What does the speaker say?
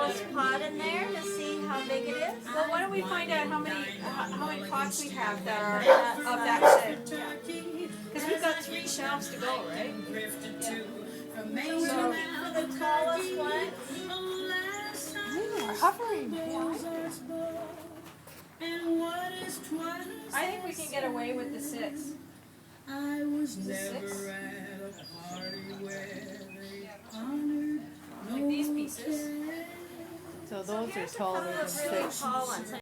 this pot in there to see how big it is? Well, why don't we find out how many pots we have that are of that shape? Because we've got 3 shelves to go, right? So we're looking for the tallest one. We're hovering. I think we can get away with the 6. I was The 6? never at a party where they honored Like these pieces. So those are taller than Really 6. tall ones.